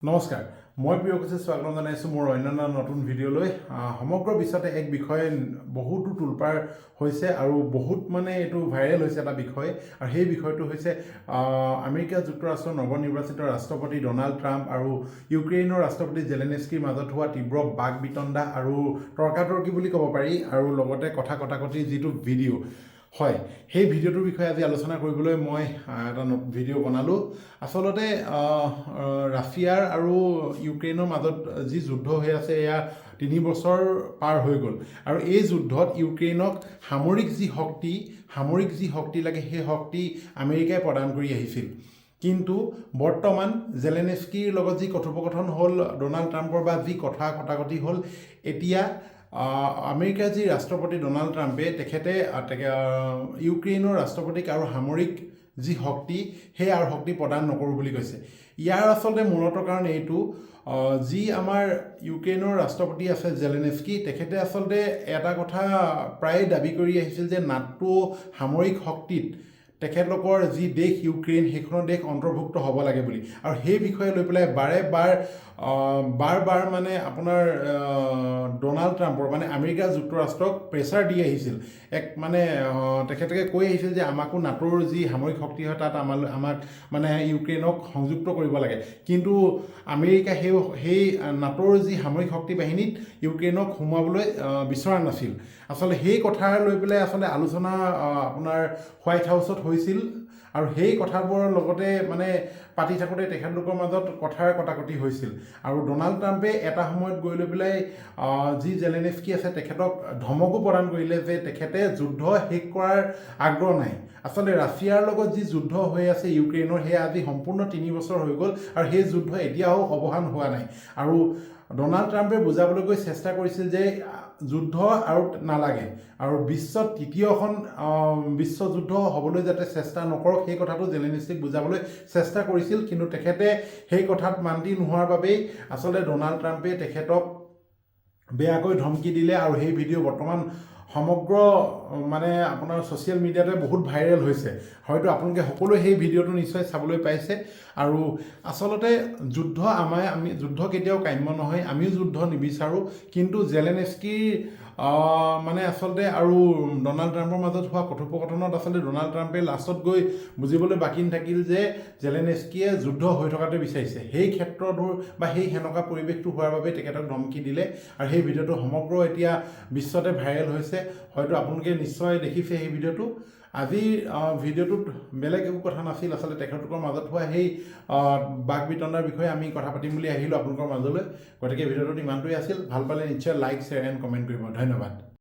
নমস্কাৰ মই প্ৰিয়কুশে স্বাগতম জনাইছোঁ মোৰ অন্যান্য নতুন ভিডিঅ'লৈ সমগ্ৰ বিশ্বতে এক বিষয় বহুতো তোলপাৰ হৈছে আৰু বহুত মানে এইটো ভাইৰেল হৈছে এটা বিষয় আৰু সেই বিষয়টো হৈছে আমেৰিকা যুক্তৰাষ্ট্ৰৰ নৱনিৰ্বাচিত ৰাষ্ট্ৰপতি ডনাল্ড ট্ৰাম্প আৰু ইউক্ৰেইনৰ ৰাষ্ট্ৰপতি জেলেনস্কিৰ মাজত হোৱা তীব্ৰ বাক বিতণ্ডা আৰু তৰ্কাতৰ্কি বুলি ক'ব পাৰি আৰু লগতে কথা কটাকটিৰ যিটো ভিডিঅ' হয় সেই ভিডিঅ'টোৰ বিষয়ে আজি আলোচনা কৰিবলৈ মই এটা ভিডিঅ' বনালোঁ আচলতে ৰাছিয়াৰ আৰু ইউক্ৰেইনৰ মাজত যি যুদ্ধ হৈ আছে এয়া 3 বছৰ পাৰ হৈ গ'ল আৰু এই যুদ্ধত ইউক্ৰেইনক সামৰিক যি শক্তি লাগে সেই শক্তি আমেৰিকাই প্ৰদান কৰি আহিছিল কিন্তু বৰ্তমান জেলেনস্কিৰ লগত যি কথোপকথন হ'ল ডনাল্ড ট্ৰাম্পৰ বা যি কথা কটাকটি হ'ল এতিয়া আমেৰিকাৰ যি ৰাষ্ট্ৰপতি ডনাল্ড ট্ৰাম্পে তেখেতে ইউক্ৰেইনৰ ৰাষ্ট্ৰপতিক আৰু সামৰিক যি শক্তি সেই আৰু শক্তি প্ৰদান নকৰোঁ বুলি কৈছে ইয়াৰ আচলতে মূলতঃ কাৰণ এইটো যি আমাৰ ইউক্ৰেইনৰ ৰাষ্ট্ৰপতি আছে জেলেনস্কি তেখেতে আচলতে এটা কথা প্ৰায় দাবী কৰি আহিছিল যে নাটো সামৰিক শক্তিত তেখেতলোকৰ যি দেশ ইউক্ৰেইন সেইখনৰ দেশ অন্তৰ্ভুক্ত হ'ব লাগে বুলি আৰু সেই বিষয়ে লৈ পেলাই বাৰে মানে আপোনাৰ ডনাল্ড ট্ৰাম্পৰ মানে আমেৰিকা যুক্তৰাষ্ট্ৰক প্ৰেছাৰ দি আহিছিল এক মানে তেখেতে কৈ আহিছিল যে আমাকো নাটোৰ যি সামৰিক শক্তি হয় তাত আমাক মানে ইউক্ৰেইনক সংযুক্ত কৰিব লাগে কিন্তু আমেৰিকা সেই নাটোৰ যি সামৰিক শক্তি বাহিনীত ইউক্ৰেইনক সোমাবলৈ বিচৰা নাছিল আচলতে সেই কথা লৈ পেলাই আচলতে আলোচনা আপোনাৰ হোৱাইট হাউচত হৈছিল আৰু সেই কথাবোৰৰ লগতে মানে পাতি থাকোঁতে তেখেতলোকৰ মাজত কথাৰ কটাকটি হৈছিল আৰু ডনাল্ড ট্ৰাম্পে এটা সময়ত গৈ লৈ পেলাই যি জেলেনস্কি আছে তেখেতক ধমকো প্ৰদান কৰিলে যে তেখেতে যুদ্ধ শেষ কৰাৰ আগ্ৰহ নাই আচলতে ৰাছিয়াৰ লগত যি যুদ্ধ হৈ আছে ইউক্ৰেইনৰ সেয়া আজি সম্পূৰ্ণ 3 বছৰ হৈ গ'ল আৰু সেই যুদ্ধ এতিয়াও অৱসান হোৱা নাই আৰু ডনাল্ড ট্ৰাম্পে বুজাবলৈ চেষ্টা কৰিছিল যে যুদ্ধ আৰু নালাগে আৰু বিশ্বত তৃতীয়খন বিশ্বযুদ্ধ হ'বলৈ যাতে চেষ্টা নকৰক সেই কথাটো জেলেনস্কিক বুজাবলৈ চেষ্টা কৰিছিল কিন্তু তেখেতে সেই কথাত মান্তি নোহোৱাৰ বাবেই আচলতে ডনাল্ড ট্ৰাম্পে তেখেতক বেয়াকৈ ধমকি দিলে আৰু সেই ভিডিঅ' বৰ্তমান সমগ্ৰ মানে আপোনাৰ ছ'চিয়েল মিডিয়াতে বহুত ভাইৰেল হৈছে হয়তো আপোনালোকে সকলোৱে সেই ভিডিঅ'টো নিশ্চয় চাবলৈ পাইছে আৰু আচলতে আমি যুদ্ধ কেতিয়াও কাম্য নহয় আমিও যুদ্ধ নিবিচাৰোঁ কিন্তু জেলেনস্কিৰ মানে আচলতে আৰু ডনাল্ড ট্ৰাম্পৰ মাজত হোৱা কথোপকথনত আচলতে ডনাল্ড ট্ৰাম্পে লাষ্টত গৈ বুজিবলৈ বাকী নাথাকিল যে জেলেনস্কিয়ে যুদ্ধ হৈ থকাটো বিচাৰিছে সেই ক্ষেত্ৰতো বা সেই সেনেকুৱা পৰিৱেশটো হোৱাৰ বাবে তেখেতক ধমকি দিলে আৰু সেই ভিডিঅ'টো সমগ্ৰ এতিয়া বিশ্বতে ভাইৰেল হৈছে হয়তো আপোনালোকে নিশ্চয় দেখিছে সেই ভিডিঅ'টো আজিৰ ভিডিঅ'টোত বেলেগ একো কথা নাছিল আচলতে তেখেতলোকৰ মাজত হোৱা সেই বাক বিতণ্ডাৰ বিষয়ে আমি কথা পাতিম বুলি আহিলোঁ আপোনালোকৰ মাজলৈ গতিকে ভিডিঅ'টোত ইমানটোৱেই আছিল ভাল পালে নিশ্চয় লাইক শ্বেয়াৰ এণ্ড কমেণ্ট কৰিব ধন্যবাদ